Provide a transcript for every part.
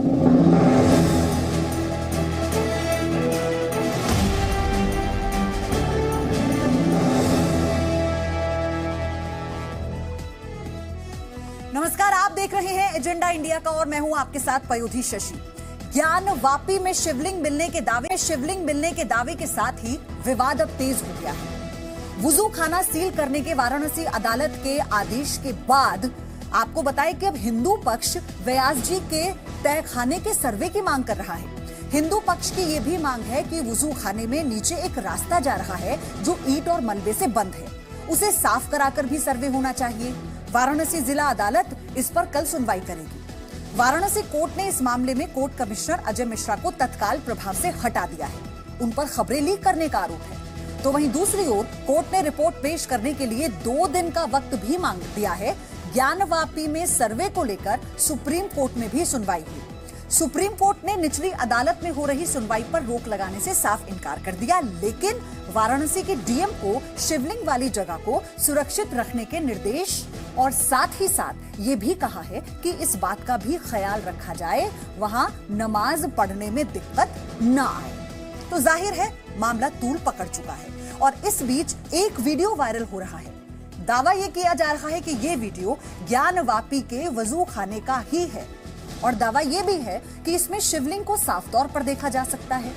नमस्कार, आप देख रहे हैं एजेंडा इंडिया का और मैं हूं आपके साथ पयोधी शशि। ज्ञानवापी में शिवलिंग मिलने के दावे के साथ ही विवाद अब तेज हो गया है। वुजू खाना सील करने के वाराणसी अदालत के आदेश के बाद आपको बताएं कि अब हिंदू पक्ष व्यास जी के तहखाने के सर्वे की मांग कर रहा है। हिंदू पक्ष की यह भी मांग है कि वुजू खाने में नीचे एक रास्ता जा रहा है जो ईंट और मलबे से बंद है, उसे साफ कराकर भी सर्वे होना चाहिए। वाराणसी जिला अदालत इस पर कल सुनवाई करेगी। वाराणसी कोर्ट ने इस मामले में कोर्ट कमिश्नर अजय मिश्रा को तत्काल प्रभाव से हटा दिया है। उन पर खबरें लीक करने का आरोप है। तो वहीं दूसरी ओर कोर्ट ने रिपोर्ट पेश करने के लिए 2 दिन का वक्त भी मांग दिया है। ज्ञानवापी में सर्वे को लेकर सुप्रीम कोर्ट में भी सुनवाई हुई। सुप्रीम कोर्ट ने निचली अदालत में हो रही सुनवाई पर रोक लगाने से साफ इनकार कर दिया, लेकिन वाराणसी के डीएम को शिवलिंग वाली जगह को सुरक्षित रखने के निर्देश और साथ ही साथ ये भी कहा है कि इस बात का भी ख्याल रखा जाए वहां नमाज पढ़ने में दिक्कत ना आए। तो जाहिर है मामला तूल पकड़ चुका है और इस बीच एक वीडियो वायरल हो रहा है। दावा यह किया जा रहा है कि ये वीडियो ज्ञानवापी के वजू खाने का ही है और दावा यह भी है कि इसमें शिवलिंग को साफ तौर पर देखा जा सकता है।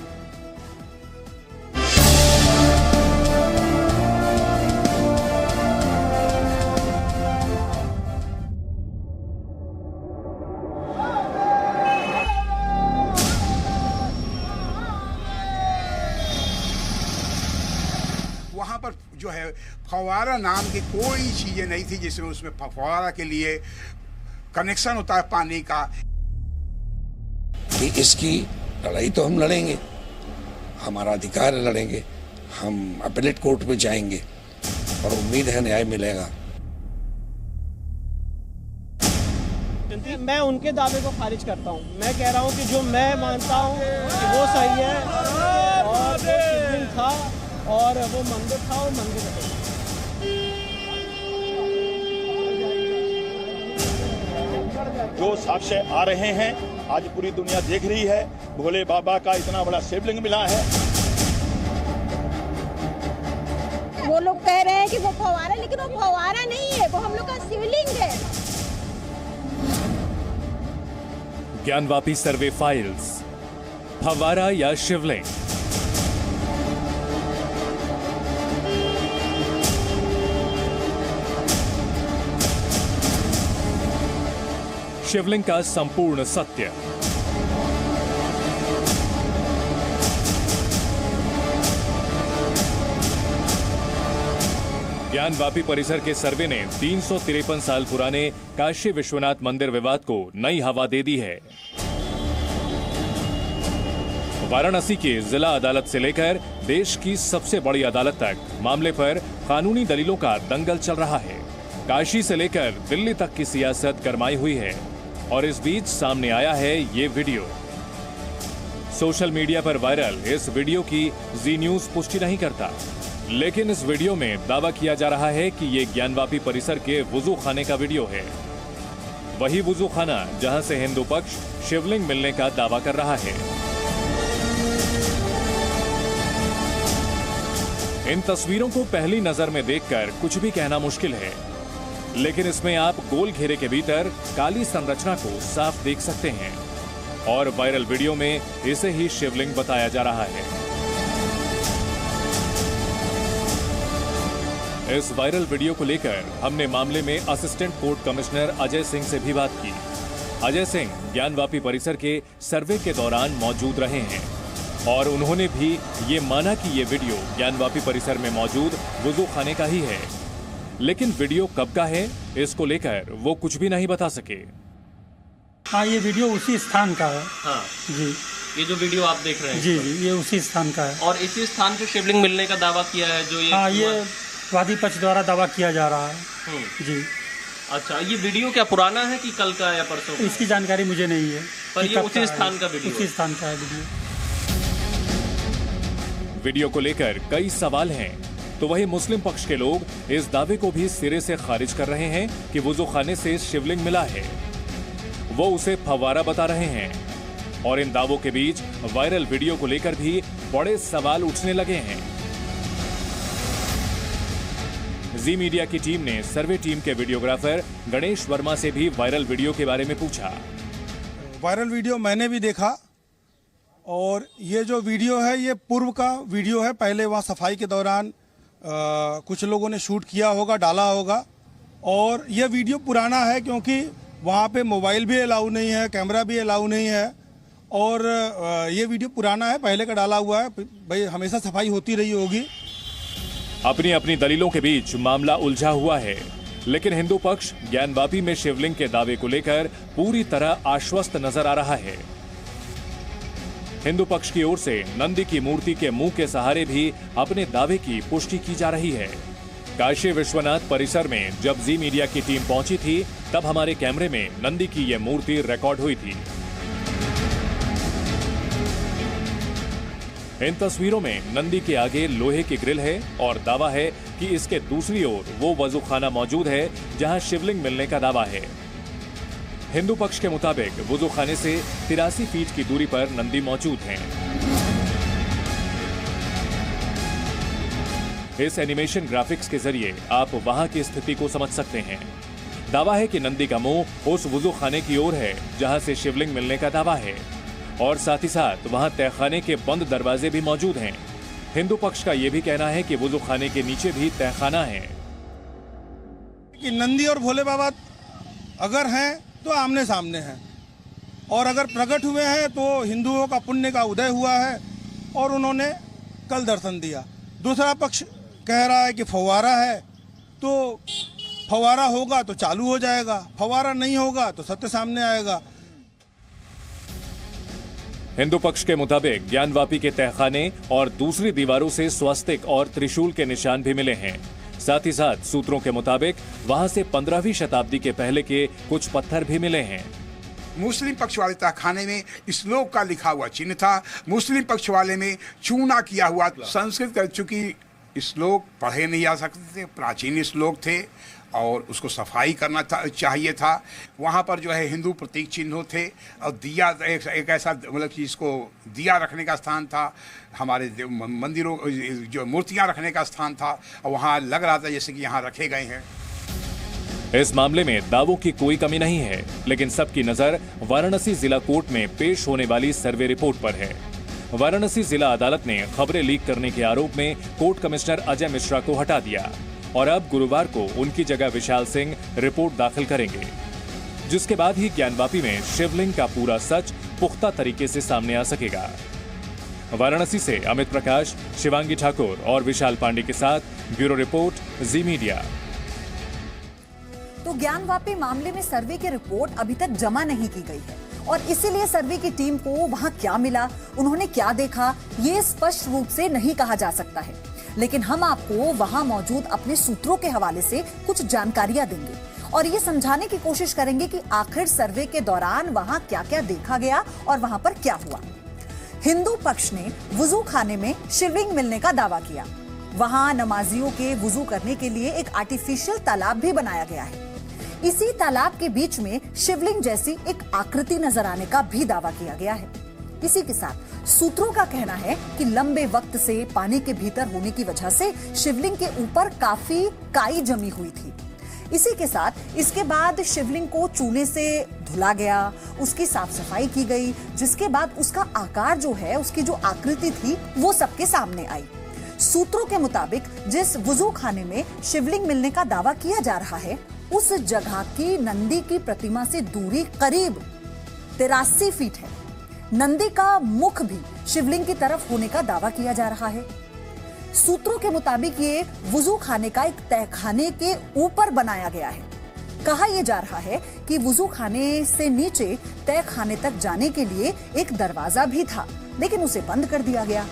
वहां पर जो है फव्वारा नाम की कोई चीजें नहीं थी जिसमें उसमें फव्वारा के लिए कनेक्शन होता है पानी का। कि इसकी लड़ाई तो हम लड़ेंगे, हमारा अधिकार है, लड़ेंगे। हम अपीलेट कोर्ट में जाएंगे और उम्मीद है न्याय मिलेगा। मैं उनके दावे को खारिज करता हूं। मैं कह रहा हूं कि जो मैं मानता हूं कि वो सही है और वो शिवलिंग था और वो मंदिर था और मंदिर है। जो साक्ष्य आ रहे हैं आज पूरी दुनिया देख रही है, भोले बाबा का इतना बड़ा शिवलिंग मिला है। वो लोग कह रहे हैं कि वो फव्वारा, लेकिन वो फव्वारा नहीं है, वो हम लोग का शिवलिंग है। ज्ञानवापी सर्वे फाइल्स, फव्वारा या शिवलिंग? शिवलिंग का संपूर्ण सत्य। ज्ञानवापी परिसर के सर्वे ने 353 साल पुराने काशी विश्वनाथ मंदिर विवाद को नई हवा दे दी है। वाराणसी की जिला अदालत से लेकर देश की सबसे बड़ी अदालत तक मामले पर कानूनी दलीलों का दंगल चल रहा है। काशी से लेकर दिल्ली तक की सियासत गरमाई हुई है और इस बीच सामने आया है ये वीडियो। सोशल मीडिया पर वायरल इस वीडियो की जी न्यूज पुष्टि नहीं करता, लेकिन इस वीडियो में दावा किया जा रहा है कि ये ज्ञानवापी परिसर के वुजू खाने का वीडियो है। वही वुजू खाना जहां से हिंदू पक्ष शिवलिंग मिलने का दावा कर रहा है। इन तस्वीरों को पहली नजर में देखकर कुछ भी कहना मुश्किल है, लेकिन इसमें आप गोल घेरे के भीतर काली संरचना को साफ देख सकते हैं और वायरल वीडियो में इसे ही शिवलिंग बताया जा रहा है। इस वायरल वीडियो को लेकर हमने मामले में assistant court commissioner Ajay Singh से भी बात की। अजय सिंह ज्ञानवापी परिसर के सर्वे के दौरान मौजूद रहे हैं और उन्होंने भी ये माना कि ये वीडियो ज्ञानवापी परिसर में मौजूद वुजू खाने का ही है, लेकिन वीडियो कब का है इसको लेकर वो कुछ भी नहीं बता सके। हाँ, ये वीडियो उसी स्थान का है। हाँ जी, ये जो वीडियो आप देख रहे हैं जी जी, ये उसी स्थान का है और इसी स्थान पे शिवलिंग मिलने का दावा किया है जो ये। हाँ, ये वादी पक्ष द्वारा दावा किया जा रहा है। जी। अच्छा, ये वीडियो क्या पुराना है कि कल का या परसों का? इसकी जानकारी मुझे नहीं है, पर ये उसी स्थान का वीडियो, उसी स्थान का है वीडियो। वीडियो को लेकर कई सवाल हैं, तो वही मुस्लिम पक्ष के लोग इस दावे को भी सिरे से खारिज कर रहे हैं कि वुजू खाने से शिवलिंग मिला है। वो उसे फव्वारा बता रहे हैं और इन दावों के बीच वायरल वीडियो को लेकर भी बड़े सवाल उठने लगे हैं। जी मीडिया की टीम ने सर्वे टीम के वीडियोग्राफर गणेश वर्मा से भी वायरल वीडियो के बारे में पूछा। वायरल वीडियो मैंने भी देखा और ये जो वीडियो है ये पूर्व का वीडियो है। पहले वहाँ सफाई के दौरान कुछ लोगों ने शूट किया होगा, डाला होगा, और ये वीडियो पुराना है क्योंकि वहाँ पे मोबाइल भी अलाउ नहीं है, कैमरा भी अलाउ नहीं है, और ये वीडियो पुराना है, पहले का डाला हुआ है। भाई हमेशा सफाई होती रही होगी। अपनी अपनी दलीलों के बीच मामला उलझा हुआ है, लेकिन हिंदू पक्ष ज्ञानवापी में शिवलिंग के दावे को लेकर पूरी तरह आश्वस्त नजर आ रहा है। हिंदू पक्ष की ओर से नंदी की मूर्ति के मुंह के सहारे भी अपने दावे की पुष्टि की जा रही है। काशी विश्वनाथ परिसर में जब जी मीडिया की टीम पहुंची थी, तब हमारे कैमरे में नंदी की यह मूर्ति रिकॉर्ड हुई थी। इन तस्वीरों में नंदी के आगे लोहे की ग्रिल है और दावा है कि इसके दूसरी ओर वो वजूखाना मौजूद है जहां शिवलिंग मिलने का दावा है। हिंदू पक्ष के मुताबिक वजूखाने से 83 फीट की दूरी पर नंदी मौजूद हैं। इस एनिमेशन ग्राफिक्स के जरिए आप वहां की स्थिति को समझ सकते हैं। दावा है कि नंदी का मुंह उस वजूखाने की ओर है जहां से शिवलिंग मिलने का दावा है, और साथ ही साथ वहां तहखाने के बंद दरवाजे भी मौजूद हैं। हिंदू पक्ष का यह भी कहना है कि वजूखाने के नीचे भी तहखाना है। कि नंदी और भोले बाबा अगर हैं तो आमने सामने हैं, और अगर प्रकट हुए हैं तो हिंदुओं का पुण्य का उदय हुआ है और उन्होंने कल दर्शन दिया। दूसरा पक्ष कह रहा है कि फव्वारा है, तो फव्वारा होगा तो चालू हो जाएगा, फव्वारा नहीं होगा तो सत्य सामने आएगा। हिंदू पक्ष के मुताबिक ज्ञानवापी के तहखाने और दूसरी दीवारों से स्वस्तिक और त्रिशूल के निशान भी मिले हैं। साथ ही साथ सूत्रों के मुताबिक वहां से 15वीं शताब्दी के पहले के कुछ पत्थर भी मिले हैं। मुस्लिम पक्ष वाले तहखाने में श्लोक का लिखा हुआ चिन्ह था, मुस्लिम पक्ष वाले में चूना किया हुआ संस्कृत कर चुकी श्लोक पढ़े नहीं जा सकते थे, प्राचीन श्लोक थे और उसको सफाई करना चाहिए था। वहाँ पर जो है हिंदू प्रतीक चिन्ह थे और दिया एक ऐसा मतलब कि इसको दिया रखने का स्थान था, हमारे मंदिरों जो मूर्तियाँ रखने का स्थान था, और वहाँ लग रहा था जैसे कि यहाँ रखे गए हैं। इस मामले में दावों की कोई कमी नहीं है, लेकिन सबकी नजर वाराणसी जिला कोर्ट में पेश होने वाली सर्वे रिपोर्ट पर है। वाराणसी जिला अदालत ने खबरें लीक करने के आरोप में कोर्ट कमिश्नर अजय मिश्रा को हटा दिया और अब गुरुवार को उनकी जगह विशाल सिंह रिपोर्ट दाखिल करेंगे, जिसके बाद ही ज्ञानवापी में शिवलिंग का पूरा सच पुख्ता तरीके से सामने आ सकेगा। वाराणसी से अमित प्रकाश, शिवांगी ठाकुर और विशाल पांडे के साथ ब्यूरो रिपोर्ट, जी मीडिया। तो ज्ञानवापी मामले में सर्वे की रिपोर्ट अभी तक जमा नहीं की गई है और इसीलिए सर्वे की टीम को वहां क्या मिला, उन्होंने क्या देखा, ये स्पष्ट रूप से नहीं कहा जा सकता है। लेकिन हम आपको वहां मौजूद अपने सूत्रों के हवाले से कुछ जानकारियां देंगे और ये समझाने की कोशिश करेंगे कि आखिर सर्वे के दौरान वहां क्या क्या देखा गया और वहां पर क्या हुआ। हिंदू पक्ष ने वुजू खाने में शिवलिंग मिलने का दावा किया। वहां नमाजियों के वुजू करने के लिए एक आर्टिफिशियल तालाब भी बनाया गया है। इसी तालाब के बीच में शिवलिंग जैसी एक आकृति नजर आने का भी दावा किया गया है। इसी के साथ सूत्रों का कहना है कि लंबे वक्त से पानी के भीतर होने की वजह से शिवलिंग के ऊपर काफी काई जमी हुई थी। इसी के साथ इसके बाद शिवलिंग को चूने से धुला गया, उसकी साफ सफाई की गई, जिसके बाद उसका आकार जो है, उसकी जो आकृति थी वो सबके सामने आई। सूत्रों के मुताबिक जिस वुजू खाने में शिवलिंग मिलने का दावा किया जा रहा है, उस जगह की नंदी की प्रतिमा से दूरी करीब 83 फीट है। नंदी का मुख भी शिवलिंग की तरफ होने का दावा किया जा रहा है। सूत्रों के मुताबिक ये वुजू खाने का एक तहखाने के ऊपर बनाया गया है। कहा यह जा रहा है कि वुजू खाने से नीचे तहखाने तक जाने के लिए एक दरवाजा भी था, लेकिन उसे बंद कर दिया गया।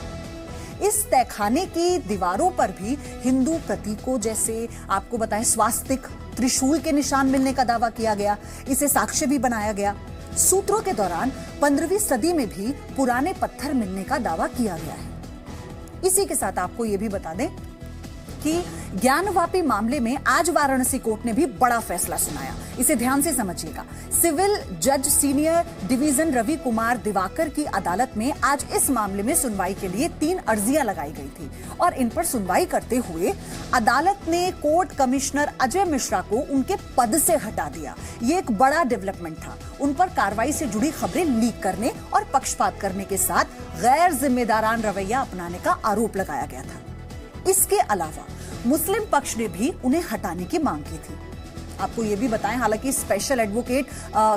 इस तहखाने की दीवारों पर भी हिंदू प्रतीकों जैसे आपको बताएं स्वास्तिक, त्रिशूल के निशान मिलने का दावा किया गया। इसे साक्ष्य भी बनाया गया। सूत्रों के दौरान 15वीं सदी में भी पुराने पत्थर मिलने का दावा किया गया है। इसी के साथ आपको यह भी बता दें कि ज्ञानवापी मामले में आज वाराणसी कोर्ट ने भी बड़ा फैसला सुनाया। इसे ध्यान से समझिएगा। सिविल जज सीनियर डिवीजन रवि कुमार दिवाकर की अदालत में आज इस मामले में सुनवाई के लिए 3 अर्जियां लगाई गई थी और इन पर सुनवाई करते हुए अदालत ने कोर्ट कमिश्नर अजय मिश्रा को उनके पद से हटा दिया। ये एक बड़ा डेवलपमेंट था। उन पर कार्रवाई से जुड़ी खबरें लीक करने और पक्षपात करने के साथ गैर जिम्मेदारान रवैया अपनाने का आरोप लगाया गया था। इसके अलावा मुस्लिम पक्ष ने भी उन्हें हटाने की मांग की थी। आपको यह भी बताएं, हालांकि special advocate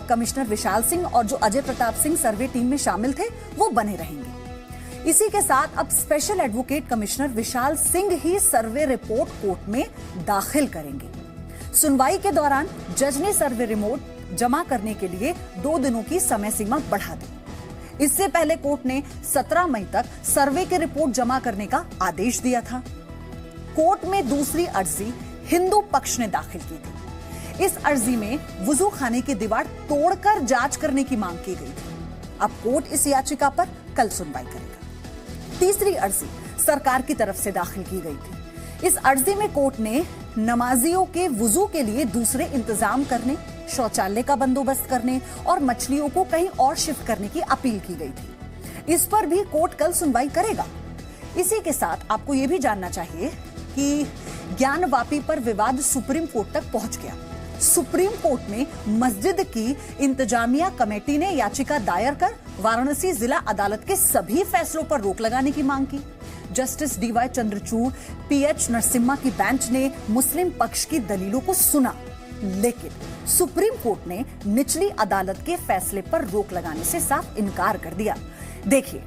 commissioner Vishal Singh और जो अजय प्रताप सिंह सर्वे टीम में शामिल थे वो बने रहेंगे। इसी के साथ अब special advocate commissioner Vishal Singh ही सर्वे रिपोर्ट कोर्ट में दाखिल करेंगे। सुनवाई के दौरान जज ने सर्वे रिपोर्ट जमा करने के लिए 2 दिनों की समय सीमा बढ़ा दी। इससे पहले कोर्ट ने 17 मई तक सर्वे की रिपोर्ट जमा करने का आदेश दिया था। कोर्ट में दूसरी अर्जी हिंदू पक्ष ने दाखिल की थी। इस अर्जी में वुजू खाने की दीवार तोड़कर जांच करने की मांग की गई थी। अब कोर्ट इस याचिका पर कल सुनवाई करेगा। तीसरी अर्जी सरकार की तरफ से दाखिल की गई थी। इस अर्जी में कोर्ट ने नमाजियों के वुजू के लिए दूसरे इंतजाम करने, शौचालय का बंदोबस्त करने और मछलियों को कहीं और शिफ्ट करने की अपील की गई थी। इस पर भी कोर्ट कल सुनवाई करेगा। इसी के साथ आपको यह भी जानना चाहिए कि ज्ञानवापी पर विवाद सुप्रीम कोर्ट तक पहुंच गया। सुप्रीम कोर्ट में मस्जिद की इंतजामिया कमेटी ने याचिका दायर कर वाराणसी जिला अदालत के सभी फैसलों पर रोक लगाने की मांग की। Justice DY Chandrachud, PH Narasimha की बेंच ने मुस्लिम पक्ष की दलीलों को सुना, लेकिन सुप्रीम कोर्ट ने निचली अदालत के फैसले पर रोक लगाने से साफ इनकार कर दिया। देखिए,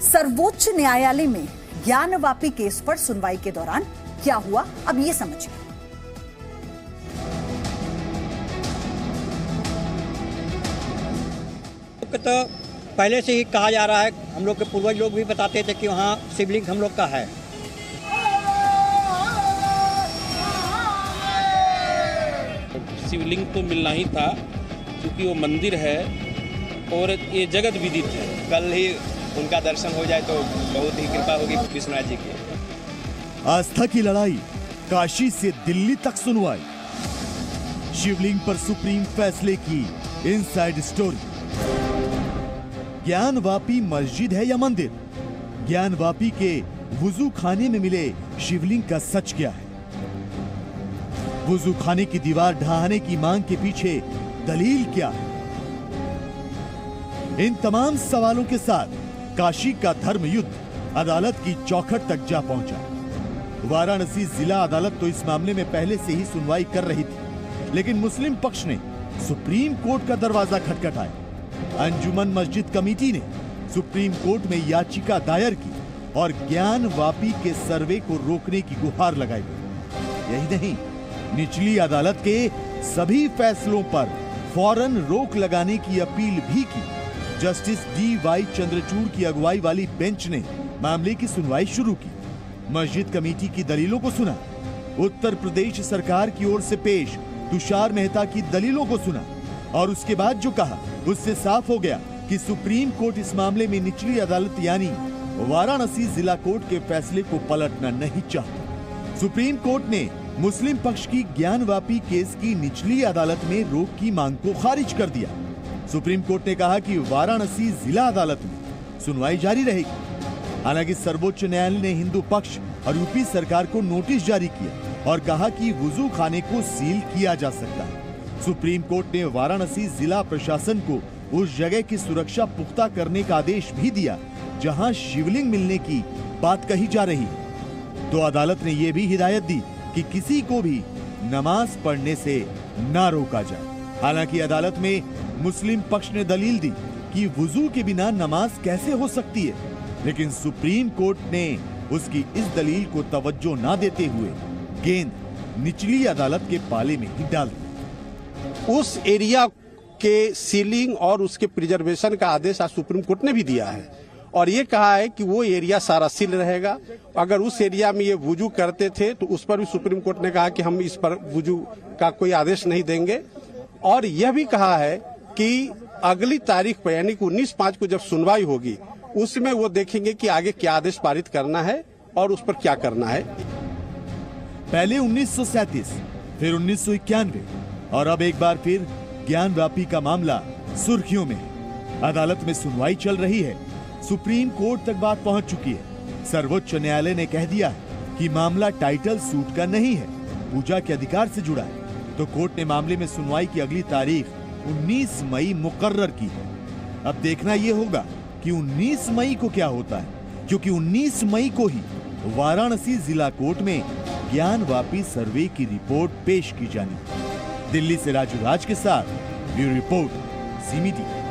सर्वोच्च न्यायालय में ज्ञानवापी केस पर सुनवाई के दौरान क्या हुआ, अब ये समझिए। तो पहले से ही कहा जा रहा है, हम लोग के पूर्वज लोग भी बताते थे कि वहाँ शिवलिंग हम लोग का है। शिवलिंग तो मिलना ही था क्योंकि वो मंदिर है और ये जगत विदित है। कल ही उनका दर्शन हो जाए तो बहुत ही कृपा होगी विश्वनाथ जी की। आस्था की लड़ाई, काशी से दिल्ली तक सुनवाई। शिवलिंग पर सुप्रीम फैसले की इनसाइड स्टोरी। ज्ञानवापी मस्जिद है या मंदिर? ज्ञानवापी के वुजू खाने में मिले शिवलिंग का सच क्या है? वुजू खाने की दीवार ढहाने की मांग के पीछे दलील क्या है? इन तमाम सवालों के साथ काशी का धर्म युद्ध अदालत की चौखट तक जा पहुंचा। वाराणसी जिला अदालत तो इस मामले में पहले से ही सुनवाई कर रही थी, लेकिन मुस्लिम पक्ष ने सुप्रीम कोर्ट का दरवाजा खटखटाया। अंजुमन मस्जिद कमेटी ने सुप्रीम कोर्ट में याचिका दायर की और ज्ञानवापी के सर्वे को रोकने की गुहार लगाई। यही नहीं, निचली अदालत के सभी फैसलों पर फौरन रोक लगाने की अपील भी की। जस्टिस DY चंद्रचूड़ की अगुवाई वाली बेंच ने मामले की सुनवाई शुरू की। मस्जिद कमेटी की दलीलों को सुना, उत्तर प्रदेश सरकार की ओर से पेश तुषार मेहता की दलीलों को सुना और उसके बाद जो कहा उससे साफ हो गया कि सुप्रीम कोर्ट इस मामले में निचली अदालत यानी वाराणसी जिला कोर्ट के फैसले को पलटना नहीं चाहता। सुप्रीम कोर्ट ने मुस्लिम पक्ष की ज्ञानवापी केस की निचली अदालत में रोक की मांग को खारिज कर दिया। सुप्रीम कोर्ट ने कहा कि वाराणसी जिला अदालत में सुनवाई जारी रहेगी। हालांकि सर्वोच्च न्यायालय ने हिंदू पक्ष और यूपी सरकार को नोटिस जारी किया और कहा कि वुजू खाने को सील किया जा सकता है। सुप्रीम कोर्ट ने वाराणसी जिला प्रशासन को उस जगह की सुरक्षा पुख्ता करने का आदेश भी दिया जहां शिवलिंग मिलने की बात कही जा रही है। तो अदालत ने यह भी हिदायत दी कि किसी को भी नमाज पढ़ने से ना रोका जाए। हालांकि अदालत में मुस्लिम पक्ष ने दलील दी कि वुजू के बिना नमाज कैसे हो सकती है, लेकिन सुप्रीम कोर्ट ने उसकी इस दलील को तवज्जो ना देते हुए गेंद निचली अदालत के पाले में ही डाल दी। उस एरिया के सीलिंग और उसके प्रिजर्वेशन का आदेश आज सुप्रीम कोर्ट ने भी दिया है और ये कहा है कि वो एरिया सारा सील रहेगा। अगर उस एरिया में ये वुजू करते थे तो उस पर भी सुप्रीम कोर्ट ने कहा कि हम इस पर वुजू का कोई आदेश नहीं देंगे और यह भी कहा है कि अगली तारीख पर यानी कि 19/5 को जब सुनवाई होगी उसमें वो देखेंगे कि आगे क्या आदेश पारित करना है और उस पर क्या करना है। पहले 1937, फिर 1991 और अब एक बार फिर ज्ञानवापी का मामला सुर्खियों में है। अदालत में सुनवाई चल रही है। सुप्रीम कोर्ट तक बात पहुंच चुकी है। सर्वोच्च न्यायालय ने कह दिया है कि मामला टाइटल सूट का नहीं है, पूजा के अधिकार से जुड़ा है। तो कोर्ट ने मामले में सुनवाई की अगली तारीख 19 मई मुकर्रर की है। अब देखना यह होगा कि 19 मई को क्या होता है, क्योंकि 19 मई को ही वाराणसी जिला कोर्ट में ज्ञानवापी सर्वे की रिपोर्ट पेश की जानी है। दिल्ली से राजू राज के साथ ब्यूरो रिपोर्ट, ज़ी मीडिया।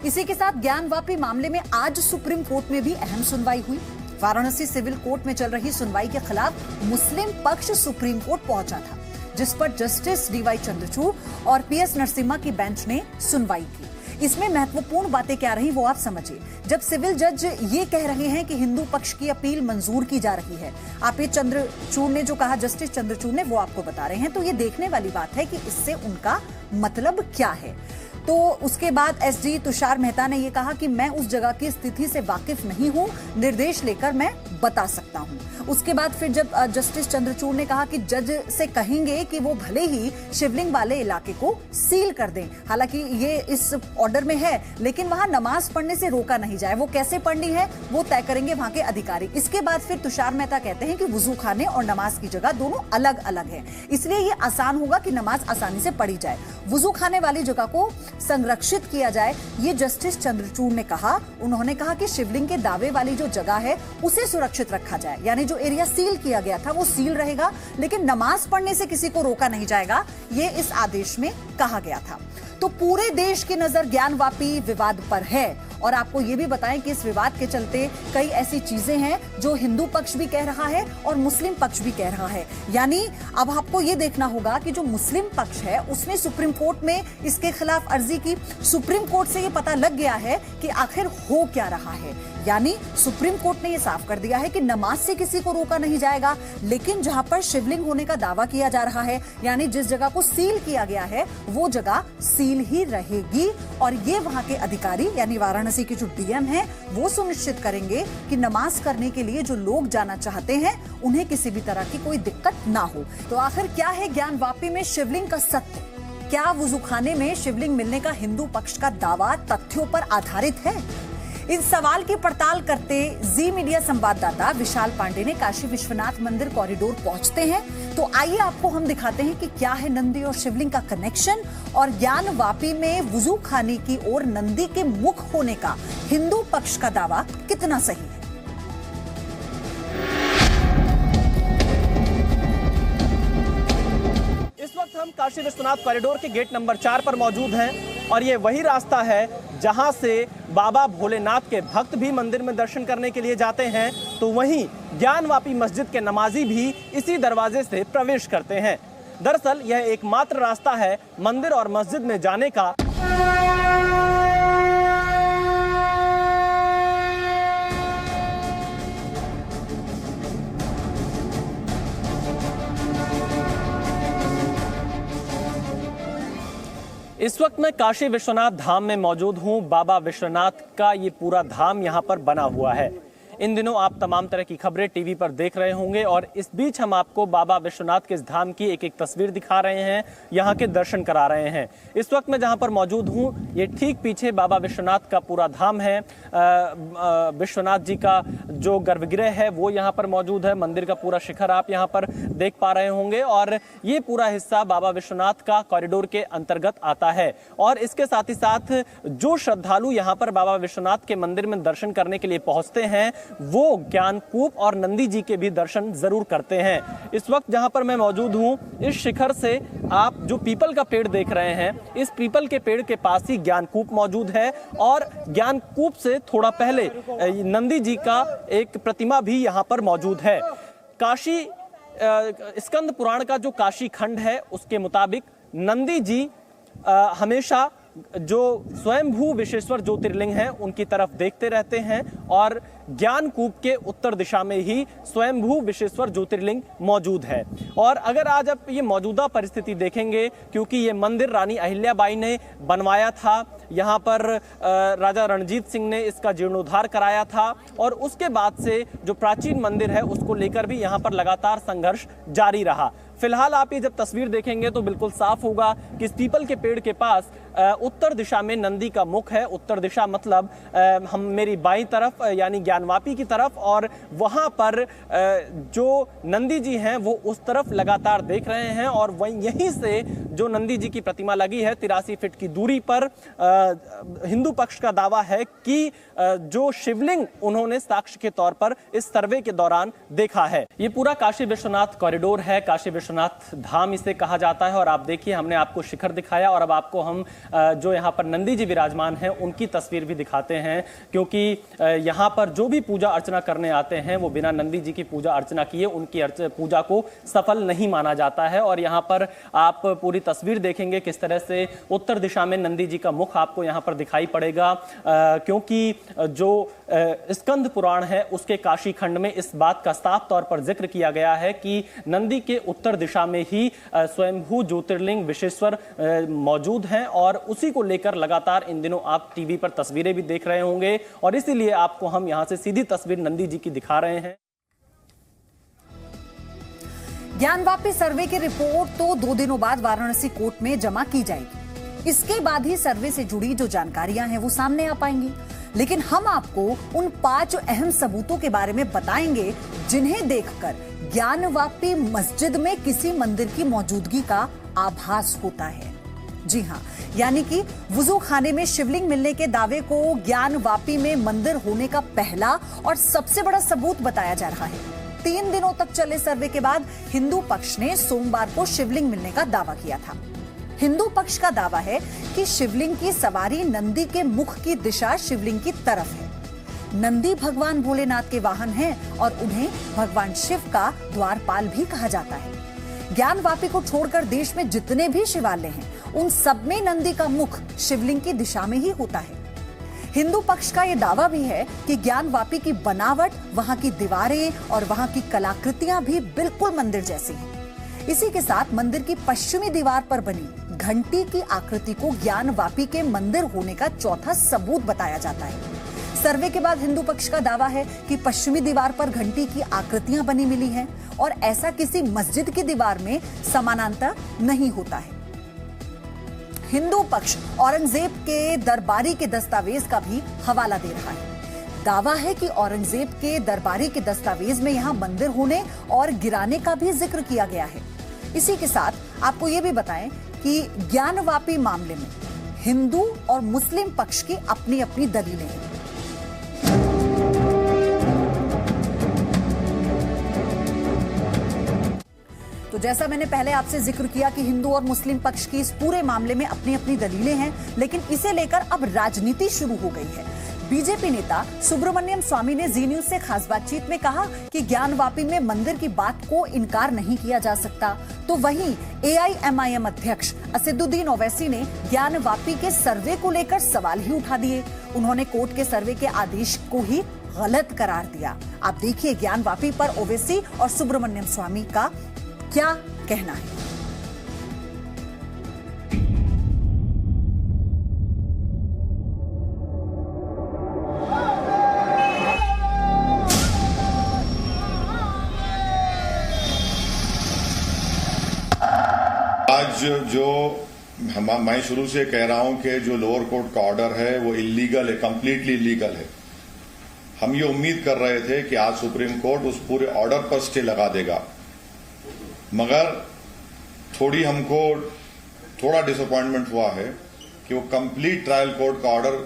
इसी के साथ ज्ञानवापी मामले में आज सुप्रीम कोर्ट में भी अहम सुनवाई हुई। वाराणसी सिविल कोर्ट में चल रही सुनवाई के खिलाफ मुस्लिम पक्ष सुप्रीम कोर्ट पहुंचा था, जिस पर जस्टिस डीवाई चंद्रचूड़ और पीएस नरसिम्हा की बेंच ने सुनवाई की। इसमें महत्वपूर्ण बातें क्या रही वो आप समझिए। जब सिविल जज ये कह रहे हैं कि हिंदू पक्ष की अपील मंजूर की जा रही है, आप ये चंद्रचूड़ ने जो कहा, जस्टिस चंद्रचूड़ ने, वो आपको बता रहे हैं, तो ये देखने वाली बात है कि इससे उनका मतलब क्या है। तो उसके बाद एसडी तुषार मेहता ने यह कहा कि मैं उस जगह की स्थिति से वाकिफ नहीं हूं, निर्देश लेकर मैं बता सकता हूं। उसके बाद फिर जब जस्टिस चंद्रचूड़ ने कहा कि जज से कहेंगे कि वो भले ही शिवलिंग वाले इलाके को सील कर दें, हालांकि ये इस ऑर्डर में है, लेकिन वहां नमाज पढ़ने से रोका नहीं जाए। वो कैसे पढ़नी है वो तय करेंगे वहां के अधिकारी। इसके बाद फिर तुषार मेहता कहते हैं कि वुजू खाने और नमाज की जगह दोनों अलग अलग है, इसलिए ये आसान होगा कि नमाज आसानी से पढ़ी जाए। वुजू खाने वाली जगह को संरक्षित किया जाए, ये जस्टिस चंद्रचूड़ ने कहा। उन्होंने कहा कि शिवलिंग के दावे वाली जो जगह है उसे सुरक्षित रखा जाए, यानी जो एरिया सील किया गया था वो सील रहेगा, लेकिन नमाज पढ़ने से किसी को रोका नहीं जाएगा, ये इस आदेश में कहा गया था। तो पूरे देश की नजर ज्ञानवापी विवाद पर है, और आपको ये भी बताएं कि इस विवाद के चलते कई ऐसी चीजें हैं जो हिंदू पक्ष भी कह रहा है और मुस्लिम पक्ष भी कह रहा है। यानी अब आपको ये देखना होगा कि जो मुस्लिम पक्ष है उसने सुप्रीम कोर्ट में इसके खिलाफ अर्जी की। सुप्रीम कोर्ट से ये पता लग गया है कि आखिर हो क्या रहा है। यानी सुप्रीम कोर्ट ने यह साफ कर दिया है कि नमाज से किसी को रोका नहीं जाएगा, लेकिन जहां पर शिवलिंग होने का दावा किया जा रहा है, यानी जिस जगह को सील किया गया है, वो जगह सील ही रहेगी। और ये वहां के अधिकारी यानी वाराणसी के जो डीएम हैं वो सुनिश्चित करेंगे कि नमाज करने के लिए जो लोग जाना चाहते हैं उन्हें किसी भी तरह की कोई दिक्कत ना हो। तो आखिर क्या है ज्ञानवापी में शिवलिंग का सत्य? क्या वुजूखाने में शिवलिंग मिलने का हिंदू पक्ष का दावा तथ्यों पर आधारित है? इस सवाल की पड़ताल करते जी मीडिया संवाददाता विशाल पांडे ने काशी विश्वनाथ मंदिर कॉरिडोर पहुंचते हैं। तो आइए आपको हम दिखाते हैं कि क्या है नंदी और शिवलिंग का कनेक्शन, और ज्ञानवापी में वुजू खाने की ओर नंदी के मुख होने का हिंदू पक्ष का दावा कितना सही है। इस वक्त हम काशी विश्वनाथ कॉरिडोर के गेट नंबर 4 पर मौजूद हैं, और ये वही रास्ता है जहां से बाबा भोलेनाथ के भक्त भी मंदिर में दर्शन करने के लिए जाते हैं, तो वहीं ज्ञानवापी मस्जिद के नमाजी भी इसी दरवाजे से प्रवेश करते हैं। दरअसल यह एकमात्र रास्ता है मंदिर और मस्जिद में जाने का। इस वक्त मैं काशी विश्वनाथ धाम में मौजूद हूं। बाबा विश्वनाथ का ये पूरा धाम यहां पर बना हुआ है। इन दिनों आप तमाम तरह की खबरें टीवी पर देख रहे होंगे, और इस बीच हम आपको बाबा विश्वनाथ के इस धाम की एक एक तस्वीर दिखा रहे हैं, यहाँ के दर्शन करा रहे हैं। इस वक्त मैं जहाँ पर मौजूद हूँ, ये ठीक पीछे बाबा विश्वनाथ का पूरा धाम है। विश्वनाथ जी का जो गर्भगृह है वो यहाँ पर मौजूद है। मंदिर का पूरा शिखर आप यहाँ पर देख पा रहे होंगे, और ये पूरा हिस्सा बाबा विश्वनाथ का कॉरिडोर के अंतर्गत आता है। और इसके साथ ही साथ जो श्रद्धालु यहाँ पर बाबा विश्वनाथ के मंदिर में दर्शन करने के लिए पहुँचते हैं, वो ज्ञानकूप और नंदी जी के भी दर्शन जरूर करते हैं। इस वक्त जहां पर मैं मौजूद हूं, इस शिखर से आप जो पीपल का पेड़ देख रहे हैं, इस पीपल के पेड़ के पास ही ज्ञानकूप मौजूद है, और ज्ञानकूप से थोड़ा पहले नंदी जी का एक प्रतिमा भी यहां पर मौजूद है। काशी स्कंद पुराण का जो काशी खंड है उसके मुताबिक नंदी जी हमेशा जो स्वयंभू विश्वेश्वर ज्योतिर्लिंग हैं उनकी तरफ देखते रहते हैं, और ज्ञानकूप के उत्तर दिशा में ही स्वयंभू विश्वेश्वर ज्योतिर्लिंग मौजूद है। और अगर आज आप ये मौजूदा परिस्थिति देखेंगे, क्योंकि ये मंदिर रानी अहिल्याबाई ने बनवाया था, यहाँ पर राजा रणजीत सिंह ने इसका जीर्णोद्धार कराया था और उसके बाद से जो प्राचीन मंदिर है उसको लेकर भी यहाँ पर लगातार संघर्ष जारी रहा। फिलहाल आप ये जब तस्वीर देखेंगे तो बिल्कुल साफ होगा कि इस पीपल के पेड़ के पास उत्तर दिशा में नंदी का मुख है। उत्तर दिशा मतलब हम मेरी बाईं तरफ यानी ज्ञानवापी की तरफ, और वहां पर जो नंदी जी हैं वो उस तरफ लगातार देख रहे हैं और वहीं यहीं से जो नंदी जी की प्रतिमा लगी है 83 फीट की दूरी पर, हिंदू पक्ष का दावा है कि जो शिवलिंग उन्होंने साक्ष्य के तौर पर इस सर्वे के दौरान देखा है। ये पूरा काशी विश्वनाथ कॉरिडोर है, काशी विश्वनाथ धाम इसे कहा जाता है। और आप देखिए, हमने आपको शिखर दिखाया और अब आपको हम जो यहाँ पर नंदी जी विराजमान हैं उनकी तस्वीर भी दिखाते हैं, क्योंकि यहाँ पर जो भी पूजा अर्चना करने आते हैं वो बिना नंदी जी की पूजा अर्चना किए उनकी पूजा को सफल नहीं माना जाता है। और यहाँ पर आप पूरी तस्वीर देखेंगे किस तरह से उत्तर दिशा में नंदी जी का मुख आपको यहाँ पर दिखाई पड़ेगा, क्योंकि जो स्कंद पुराण है उसके काशी खंड में इस बात का साफ तौर पर जिक्र किया गया है कि नंदी के उत्तर दिशा में ही स्वयंभू ज्योतिर्लिंग विश्वेश्वर मौजूद हैं। और उसी को लेकर लगातार इन दिनों आप टीवी पर तस्वीरें भी देख रहे होंगे और इसीलिए आपको हम यहां से सीधी तस्वीर नंदी जी की दिखा रहे हैं। ज्ञानवापी सर्वे की रिपोर्ट तो 2 दिनों बाद वाराणसी कोर्ट में जमा की जाएगी। इसके बाद ही सर्वे से जुड़ी जो जानकारियां हैं वो सामने आ पाएंगी। लेकिन हम आपको उन 5 अहम सबूतों के बारे में बताएंगे जिन्हें देखकर ज्ञानवापी मस्जिद में किसी मंदिर की मौजूदगी का आभास होता है। जी हां, यानी कि वुजू खाने में शिवलिंग मिलने के दावे को ज्ञानवापी में मंदिर होने का पहला और सबसे बड़ा सबूत बताया जा रहा है। 3 दिनों तक चले सर्वे के बाद हिंदू पक्ष ने सोमवार को शिवलिंग मिलने का दावा किया था। हिंदू पक्ष का दावा है कि शिवलिंग की सवारी नंदी के मुख की दिशा शिवलिंग की तरफ है। नंदी भगवान भोलेनाथ के वाहन हैं और उन्हें भगवान शिव का द्वारपाल भी कहा जाता है। ज्ञानवापी को छोड़कर देश में जितने भी शिवालय हैं उन सब में नंदी का मुख शिवलिंग की दिशा में ही होता है। हिंदू पक्ष का यह दावा भी है कि ज्ञानवापी की बनावट, वहां की दीवारें और वहां की कलाकृतियां भी बिल्कुल मंदिर जैसी हैं। इसी के साथ मंदिर की पश्चिमी दीवार पर बनी घंटी की आकृति को ज्ञानवापी के मंदिर होने का चौथा सबूत बताया जाता है। सर्वे के बाद हिंदू पक्ष का दावा है कि पश्चिमी दीवार पर घंटी की आकृतियां बनी मिली हैं और ऐसा किसी मस्जिद की दीवार में समानांतर नहीं होता है। हिंदू पक्ष औरंगजेब के दरबारी के दस्तावेज का भी हवाला दे रहा है। दावा है कि औरंगजेब के दरबारी के दस्तावेज में यहां मंदिर होने और गिराने का भी जिक्र किया गया है। इसी के साथ आपको यह भी बताएं कि ज्ञानवापी मामले में हिंदू और मुस्लिम पक्ष की अपनी अपनी दलीलें हैं। तो जैसा मैंने पहले आपसे जिक्र किया कि हिंदू और मुस्लिम पक्ष की इस पूरे मामले में अपनी अपनी दलीलें हैं, लेकिन इसे लेकर अब राजनीति शुरू हो गई है। बीजेपी नेता सुब्रमण्यम स्वामी ने जी न्यूज से खास बातचीत में कहा कि ज्ञानवापी में मंदिर की बात को इनकार नहीं किया जा सकता। तो वहीं AIMIM अध्यक्ष असदुद्दीन ओवैसी ने ज्ञानवापी के सर्वे को लेकर सवाल ही उठा दिए। उन्होंने कोर्ट के सर्वे के आदेश को ही गलत करार दिया। आप देखिए ज्ञानवापी पर ओवैसी और सुब्रमण्यम स्वामी का क्या कहना है। आज जो मैं शुरू से कह रहा हूं कि जो लोअर कोर्ट का ऑर्डर है वो इलीगल है, कंप्लीटली इलीगल है। हम ये उम्मीद कर रहे थे कि आज सुप्रीम कोर्ट उस पूरे ऑर्डर पर स्टे लगा देगा, मगर हमको थोड़ा डिसअपॉइंटमेंट हुआ है कि वो कंप्लीट ट्रायल कोर्ट का ऑर्डर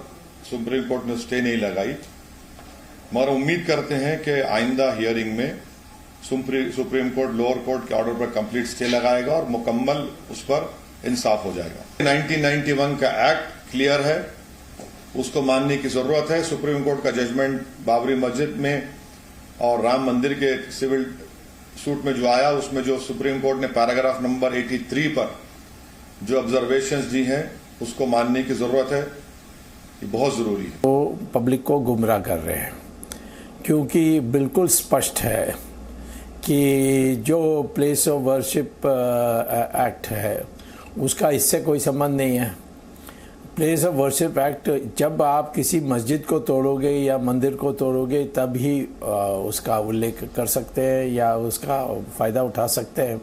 सुप्रीम कोर्ट ने स्टे नहीं लगाई। मगर उम्मीद करते हैं कि आइंदा हियरिंग में सुप्रीम कोर्ट लोअर कोर्ट के ऑर्डर पर कंप्लीट स्टे लगाएगा और मुकम्मल उस पर इंसाफ हो जाएगा। 1991 का एक्ट क्लियर है, उसको मानने की जरूरत है। सुप्रीम कोर्ट का जजमेंट बाबरी मस्जिद में और राम मंदिर के सिविल सूट में जो आया, उसमें जो सुप्रीम कोर्ट ने पैराग्राफ नंबर 83 पर जो ऑब्जर्वेशंस दी हैं उसको मानने की जरूरत है, ये बहुत जरूरी है। वो पब्लिक को गुमराह कर रहे हैं, क्योंकि बिल्कुल स्पष्ट है कि जो प्लेस ऑफ वर्शिप एक्ट है उसका इससे कोई संबंध नहीं है। प्लेस ऑफ वर्शिप एक्ट, जब आप किसी मस्जिद को तोड़ोगे या मंदिर को तोड़ोगे तब ही उसका उल्लेख कर सकते हैं या उसका फ़ायदा उठा सकते हैं।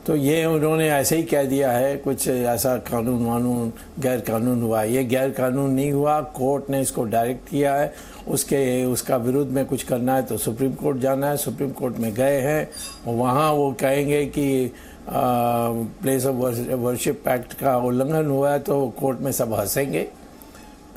तो ये उन्होंने ऐसे ही कह दिया है, कुछ ऐसा कानून वानून गैर कानून हुआ। ये गैर कानून नहीं हुआ, कोर्ट ने इसको डायरेक्ट किया है। उसका विरुद्ध में कुछ करना है तो सुप्रीम कोर्ट जाना है। सुप्रीम कोर्ट में गए हैं और वहाँ वो कहेंगे कि प्लेस ऑफ वर्शिप एक्ट का उल्लंघन हुआ है तो कोर्ट में सब हंसेंगे।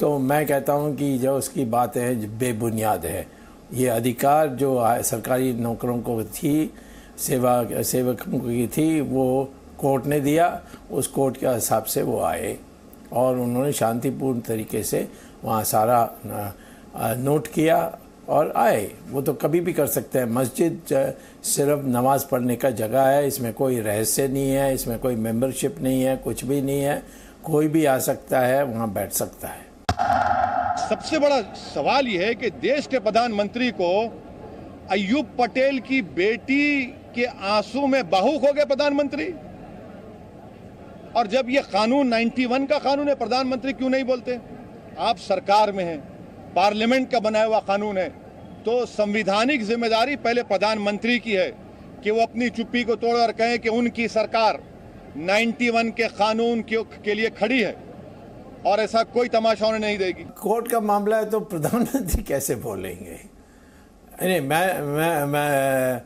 तो मैं कहता हूँ कि जो उसकी बात है बेबुनियाद है। ये अधिकार जो सरकारी नौकरों को थी, सेवकों की थी, वो कोर्ट ने दिया। उस कोर्ट के हिसाब से वो आए और उन्होंने शांतिपूर्ण तरीके से वहाँ सारा नोट किया और आए। वो तो कभी भी कर सकते हैं। मस्जिद सिर्फ नमाज पढ़ने का जगह है, इसमें कोई रहस्य नहीं है, इसमें कोई मेंबरशिप नहीं है, कुछ भी नहीं है। कोई भी आ सकता है, वहाँ बैठ सकता है। सबसे बड़ा सवाल यह है कि देश के प्रधानमंत्री को अय्यूब पटेल की बेटी के आंसू में भावुक हो गए प्रधानमंत्री। और जब ये कानून 91 का कानून है, प्रधानमंत्री क्यों नहीं बोलते? आप सरकार में हैं, पार्लियामेंट का बनाया हुआ कानून है, तो संवैधानिक जिम्मेदारी पहले प्रधानमंत्री की है कि वो अपनी चुप्पी को तोड़ और कहें कि उनकी सरकार 91 के कानून के लिए खड़ी है और ऐसा कोई तमाशा होने नहीं देगी। कोर्ट का मामला है तो प्रधानमंत्री कैसे बोलेंगे? नहीं, मैं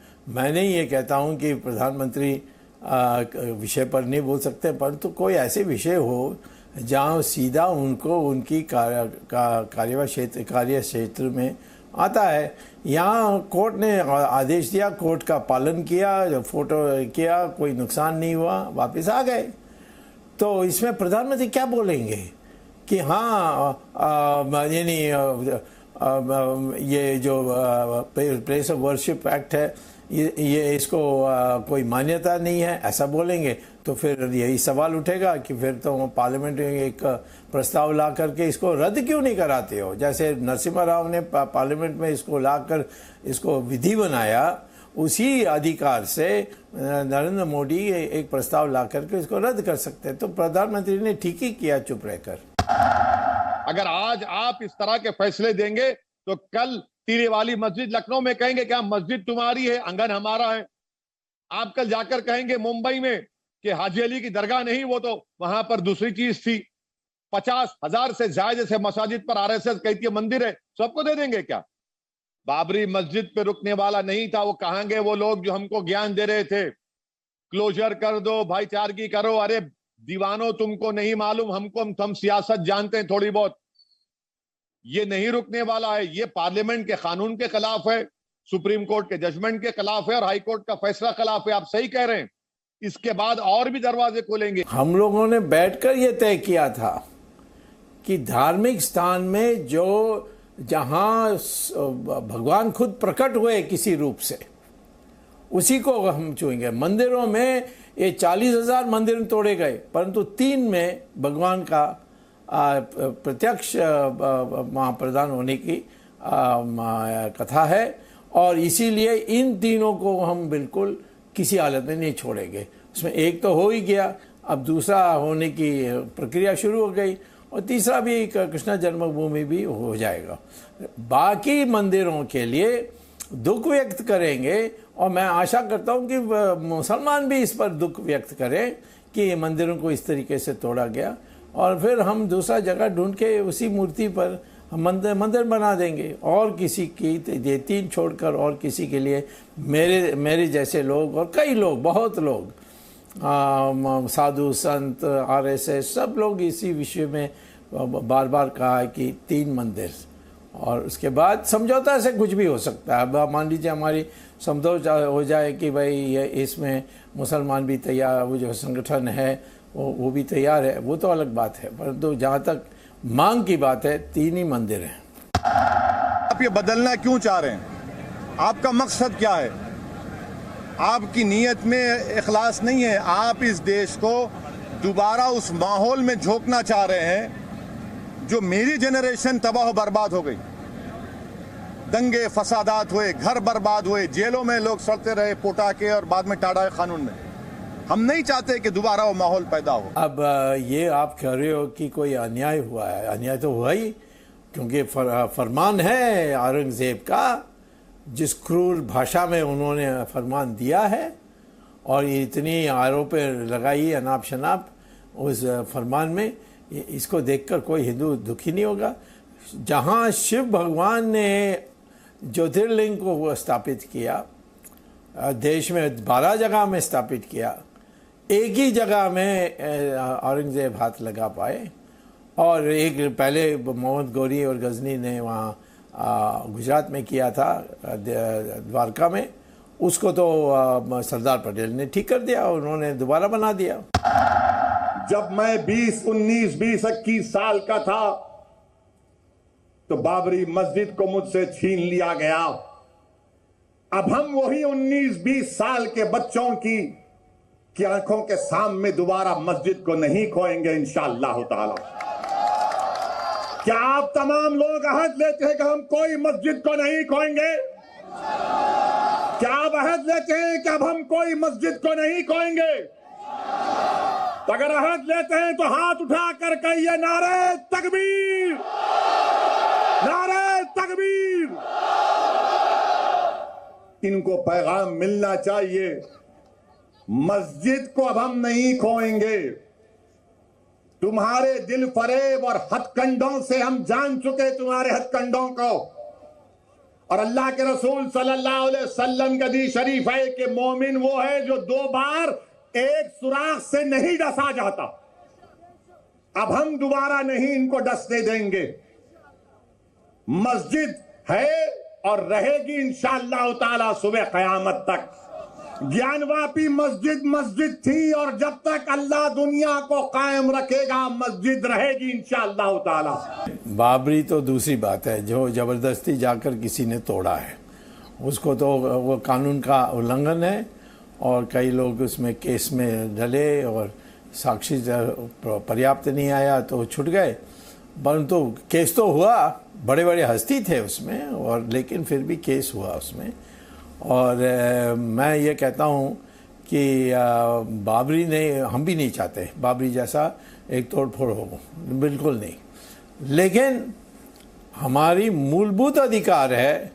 नहीं ये कहता हूँ कि प्रधानमंत्री विषय पर नहीं बोल सकते, परंतु कोई ऐसे विषय हो जहाँ सीधा उनको उनकी कार्य क्षेत्र में आता है। यहाँ कोर्ट ने आदेश दिया, कोर्ट का पालन किया, फोटो किया, कोई नुकसान नहीं हुआ, वापस आ गए। तो इसमें प्रधानमंत्री क्या बोलेंगे कि हाँ यानी ये जो प्लेस ऑफ वर्शिप एक्ट है ये इसको कोई मान्यता नहीं है, ऐसा बोलेंगे तो फिर यही सवाल उठेगा कि फिर तो पार्लियामेंट में एक प्रस्ताव ला करके इसको रद्द क्यों नहीं कराते हो? जैसे नरसिम्हा राव ने पार्लियामेंट में इसको लाकर इसको विधि बनाया, उसी अधिकार से नरेंद्र मोदी एक प्रस्ताव ला करके इसको रद्द कर सकते हैं। तो प्रधानमंत्री ने ठीक ही किया चुप रहकर। अगर आज आप इस तरह के फैसले देंगे तो कल तीरे वाली मस्जिद लखनऊ में कहेंगे क्या मस्जिद तुम्हारी है, आंगन हमारा है। आप कल जाकर कहेंगे मुंबई में कि हाजी अली की दरगाह नहीं, वो तो वहां पर दूसरी चीज थी। 50,000 से ज्यादा जैसे मसाजिद पर आरएसएस कहती है मंदिर है, सबको दे देंगे क्या? बाबरी मस्जिद पे रुकने वाला नहीं था, वो कहां गए वो लोग जो हमको ज्ञान दे रहे थे क्लोजर कर दो, भाईचारगी करो? अरे दीवानों, तुमको नहीं मालूम, हम सियासत जानते हैं थोड़ी बहुत। ये नहीं रुकने वाला है, ये पार्लियामेंट के कानून के खिलाफ है, सुप्रीम कोर्ट के जजमेंट के खिलाफ है और हाई कोर्ट का फैसला खिलाफ है। आप सही कह रहे हैं, इसके बाद और भी दरवाजे खोलेंगे। हम लोगों ने बैठकर ये तय किया था कि धार्मिक स्थान में जो जहां भगवान खुद प्रकट हुए किसी रूप से, उसी को हम छुएंगे। मंदिरों में ये 40,000 मंदिर तोड़े गए, परंतु 3 में भगवान का प्रत्यक्ष महाप्रधान होने की कथा है और इसीलिए इन तीनों को हम बिल्कुल किसी हालत में नहीं छोड़ेंगे। उसमें एक तो हो ही गया, अब दूसरा होने की प्रक्रिया शुरू हो गई और तीसरा भी कृष्ण जन्मभूमि भी हो जाएगा। बाकी मंदिरों के लिए दुख व्यक्त करेंगे और मैं आशा करता हूं कि मुसलमान भी इस पर दुख व्यक्त करें कि ये मंदिरों को इस तरीके से तोड़ा गया और फिर हम दूसरा जगह ढूंढ के उसी मूर्ति पर हम मंदिर बना देंगे और किसी की ये 3 छोड़कर और किसी के लिए मेरे जैसे लोग और कई लोग, बहुत लोग, साधु संत, आरएसएस, सब लोग इसी विषय में बार बार कहा है कि 3 मंदिर और उसके बाद समझौता से कुछ भी हो सकता है। अब मान लीजिए हमारी समझौता हो जाए कि भाई ये इसमें मुसलमान भी तैयार, वो जो संगठन है वो भी तैयार है, वो तो अलग बात है, परंतु जहाँ तक मांग की बात है 3 ही मंदिर हैं। आप ये बदलना क्यों चाह रहे हैं? आपका मकसद क्या है? आपकी नीयत में इखलास नहीं है। आप इस देश को दोबारा उस माहौल में झोंकना चाह रहे हैं जो मेरी जनरेशन तबाह बर्बाद हो गई। दंगे फसादात हुए, घर बर्बाद हुए, जेलों में लोग सड़ते रहे पोटा के और बाद में टाड़ा कानून में। हम नहीं चाहते कि दोबारा वो माहौल पैदा हो। अब ये आप कह रहे हो कि कोई अन्याय हुआ है, अन्याय तो हुआ ही, क्योंकि फरमान है औरंगजेब का, जिस क्रूर भाषा में उन्होंने फरमान दिया है और ये इतनी आरोप लगाई अनाप शनाप उस फरमान में, इसको देखकर कोई हिंदू दुखी नहीं होगा। जहाँ शिव भगवान ने ज्योतिर्लिंग को स्थापित किया, देश में 12 जगह में स्थापित किया, एक ही जगह में औरंगजेब हाथ लगा पाए। और एक पहले मोहम्मद गौरी और गजनी ने वहाँ गुजरात में किया था, द्वारका में, उसको तो सरदार पटेल ने ठीक कर दिया, उन्होंने दोबारा बना दिया। जब मैं 20, 19, 20, 21 साल का था तो बाबरी मस्जिद को मुझसे छीन लिया गया। अब हम वही 19, 20 साल के बच्चों की आंखों के सामने दोबारा मस्जिद को नहीं खोएंगे इंशाअल्लाह ताला। क्या आप तमाम लोग अहद लेते हैं कि हम कोई मस्जिद को नहीं खोएंगे? क्या आप अहद लेते हैं कि अब हम कोई मस्जिद को नहीं खोएंगे? तो अगर अहद लेते हैं तो हाथ उठाकर कहिए नारे तकबीर, नारे तकबीर। इनको पैगाम मिलना चाहिए, मस्जिद को अब हम नहीं खोएंगे। तुम्हारे दिल फरेब और हथकंडों से हम जान चुके तुम्हारे हथकंडों को। और अल्लाह के रसूल सल्लल्लाहु अलैहि वसल्लम का हदीस शरीफ है कि मोमिन वो है जो 2 बार एक सुराख से नहीं डसा जाता। अब हम दोबारा नहीं इनको डसने देंगे। मस्जिद है और रहेगी इंशाअल्लाह ताला सुबह क़यामत तक। ज्ञानवापी मस्जिद मस्जिद थी और जब तक अल्लाह दुनिया को कायम रखेगा मस्जिद रहेगी इंशाअल्लाह ताला। बाबरी तो दूसरी बात है, जो जबरदस्ती जाकर किसी ने तोड़ा है, उसको तो वो कानून का उल्लंघन है और कई लोग उसमें केस में डले और साक्षी पर्याप्त नहीं आया तो छूट गए। परंतु केस तो हुआ, बड़े बड़े हस्ती थे उसमें, और लेकिन फिर भी केस हुआ उसमें। और मैं ये कहता हूँ कि बाबरी ने, हम भी नहीं चाहते बाबरी जैसा एक तोड़ फोड़ हो, बिल्कुल नहीं। लेकिन हमारी मूलभूत अधिकार है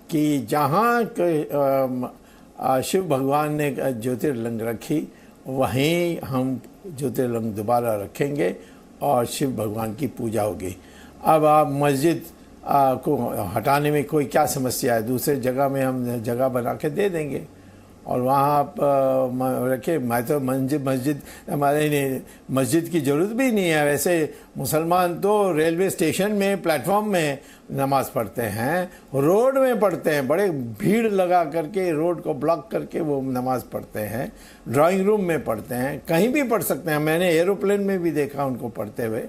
कि जहाँ शिव भगवान ने ज्योतिर्लिंग रखी वहीं हम ज्योतिर्लिंग दोबारा रखेंगे और शिव भगवान की पूजा होगी। अब आप मस्जिद को हटाने में कोई क्या समस्या है? दूसरे जगह में हम जगह बना के दे देंगे और वहाँ आप रखे। मैं तो मस्जिद हमारे मस्जिद की ज़रूरत भी नहीं है। वैसे मुसलमान तो रेलवे स्टेशन में प्लेटफॉर्म में नमाज़ पढ़ते हैं, रोड में पढ़ते हैं, बड़े भीड़ लगा करके रोड को ब्लॉक करके वो नमाज़ पढ़ते हैं, ड्राइंग रूम में पढ़ते हैं, कहीं भी पढ़ सकते हैं। मैंने एरोप्लेन में भी देखा उनको पढ़ते हुए।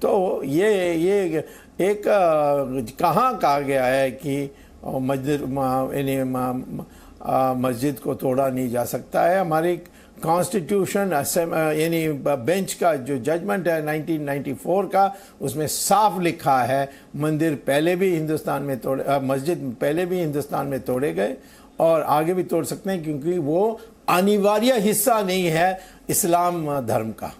तो ये एक कहाँ कहा गया है कि मस्जिद को तोड़ा नहीं जा सकता है? हमारी कॉन्स्टिट्यूशन यानी बेंच का जो जजमेंट है 1994 का, उसमें साफ लिखा है मंदिर पहले भी हिंदुस्तान में मस्जिद पहले भी हिंदुस्तान में तोड़े गए और आगे भी तोड़ सकते हैं, क्योंकि वो अनिवार्य हिस्सा नहीं है इस्लाम धर्म का।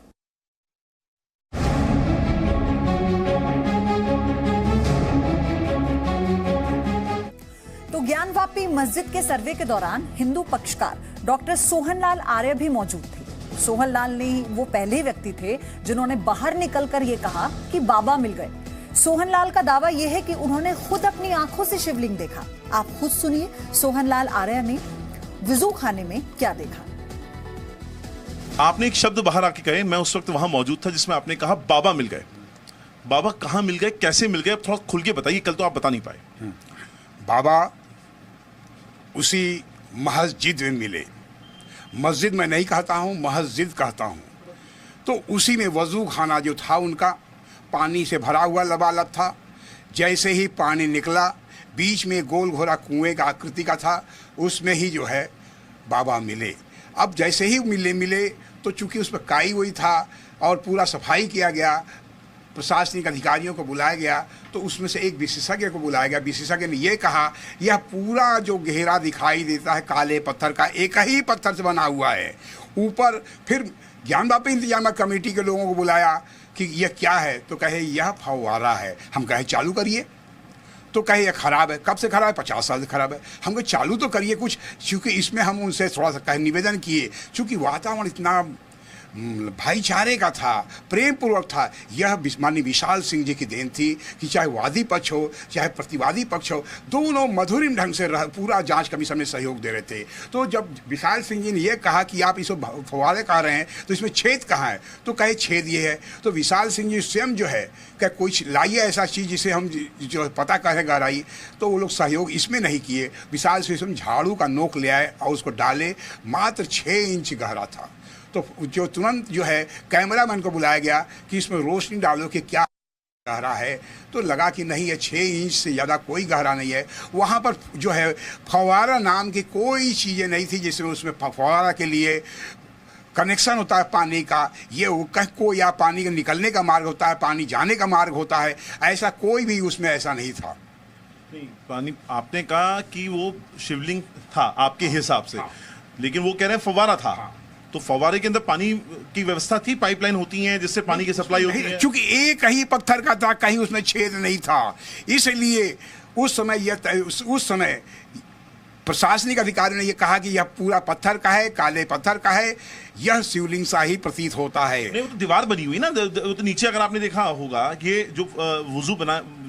तो ज्ञानवापी मस्जिद के सर्वे के दौरान हिंदू पक्षकार डॉक्टर सोहनलाल आर्य भी मौजूद थे। सोहनलाल ने वो पहले व्यक्ति थे जिन्होंने बाहर निकलकर ये कहा कि बाबा मिल गए। सोहनलाल का दावा यह है कि उन्होंने खुद अपनी आंखों से शिवलिंग देखा। आप खुद सुनिए सोहनलाल आर्य ने वुजू खाने में क्या देखा। आपने एक शब्द बाहर आके कहे, मैं उस वक्त वहां मौजूद था, जिसमें आपने कहा बाबा मिल गए। बाबा कहाँ मिल गए, कैसे मिल गए, थोड़ा खुल के बताइए, कल तो आप बता नहीं पाए। बाबा उसी मस्जिद में मिले। मस्जिद में नहीं कहता हूँ, मस्जिद कहता हूँ। तो उसी में वजू खाना जो था उनका पानी से भरा हुआ लबालब था। जैसे ही पानी निकला, बीच में गोल घोरा कुएं का आकृति का था, उसमें ही जो है बाबा मिले। अब जैसे ही मिले तो चूंकि उस पर काई हुई था और पूरा सफाई किया गया, प्रशासनिक अधिकारियों को बुलाया गया, तो उसमें से एक विशेषज्ञ को बुलाया गया। विशेषज्ञ ने यह कहा, यह पूरा जो घेरा दिखाई देता है काले पत्थर का, एक ही पत्थर से बना हुआ है। ऊपर फिर ज्ञानवापी इंतजाम कमेटी के लोगों को बुलाया कि यह क्या है, तो कहे यह फव्वारा है। हम कहे चालू करिए, तो कहे यह खराब है। कब से खराब है? 50 साल से खराब है। हमको चालू तो करिए कुछ, क्योंकि इसमें हम उनसे थोड़ा सा कहे निवेदन किए, क्योंकि वातावरण इतना भाईचारे का था, प्रेम पूर्वक था। यह माननीय विशाल सिंह जी की देन थी कि चाहे वादी पक्ष हो चाहे प्रतिवादी पक्ष हो, दोनों मधुरिम ढंग से पूरा जांच कमीशन में सहयोग दे रहे थे। तो जब विशाल सिंह जी ने यह कहा कि आप इसको फव्वारे कह रहे हैं तो इसमें छेद कहाँ है, तो कहे छेद ये है। तो विशाल सिंह जी स्वयं जो है क्या कुछ लाइए ऐसा चीज़ जिसे हम जो पता कहे गहराई, तो वो लोग सहयोग इसमें नहीं किए। विशाल सिंह झाड़ू का नोक ले आए और उसको डाले, मात्र 6 इंच गहरा था। तो जो तुरंत जो है कैमरामैन को बुलाया गया कि इसमें रोशनी डालो कि क्या गहरा है, तो लगा कि नहीं ये 6 इंच से ज़्यादा कोई गहरा नहीं है। वहाँ पर जो है फव्वारा नाम की कोई चीज़ें नहीं थी, जिसमें उसमें फव्वारा के लिए कनेक्शन होता है पानी का, ये को या पानी का निकलने का मार्ग होता है, पानी जाने का मार्ग होता है, ऐसा कोई भी उसमें ऐसा नहीं था। नहीं, पानी आपने कहा कि वो शिवलिंग था आपके हिसाब से, लेकिन वो कह रहे हैं फव्वारा था। तो फव्वारे के अंदर पानी की व्यवस्था थी, पाइपलाइन होती हैं जिससे पानी की सप्लाई होती है। क्योंकि एक ही पत्थर का था, कहीं उसमें छेद नहीं था, इसलिए उस समय प्रशासनिक अधिकारियों ने यह कहा कि यह पूरा पत्थर का है, काले पत्थर का है, यह शिवलिंग सा ही प्रतीत होता है। नहीं, वो तो दीवार बनी हुई ना, तो नीचे अगर आपने देखा होगा ये जो वुजू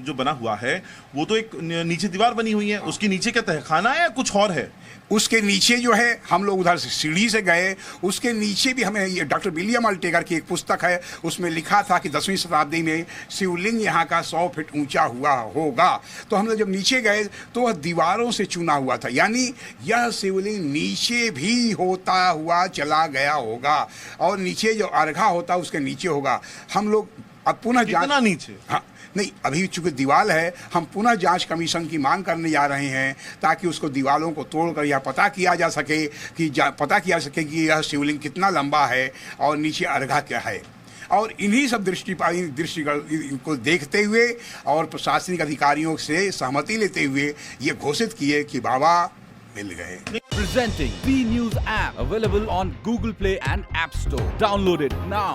जो बना हुआ है वो तो एक नीचे दीवार बनी हुई है, उसके नीचे क्या तहखाना है या कुछ और है? उसके नीचे जो है, हम लोग उधर से सीढ़ी से गए, उसके नीचे भी हमें ये डॉक्टर विलियम अल्टेगर की एक पुस्तक है, उसमें लिखा था कि 10वीं शताब्दी में शिवलिंग यहाँ का 100 फीट ऊंचा हुआ होगा। तो हम लोग जब नीचे गए तो वह दीवारों से चुना हुआ था, यानी यह शिवलिंग नीचे भी होता हुआ चला गया होगा, और नीचे जो अर्घा होता उसके नीचे होगा। हम लोग अब पुनः कितना नीचे? हाँ, नहीं, अभी चूंकि दीवार है, हम पुनः जांच कमीशन की मांग करने जा रहे हैं ताकि उसको दीवारों को तोड़कर यह पता किया जा सके कि यह शिवलिंग कितना लंबा है और नीचे अर्घा क्या है। और इन्हीं सब दृष्टि को देखते हुए और प्रशासनिक अधिकारियों से सहमति लेते हुए ये घोषित किए कि बाबा मिल गए। Presenting B News app available on Google Play and App Store. Download it now.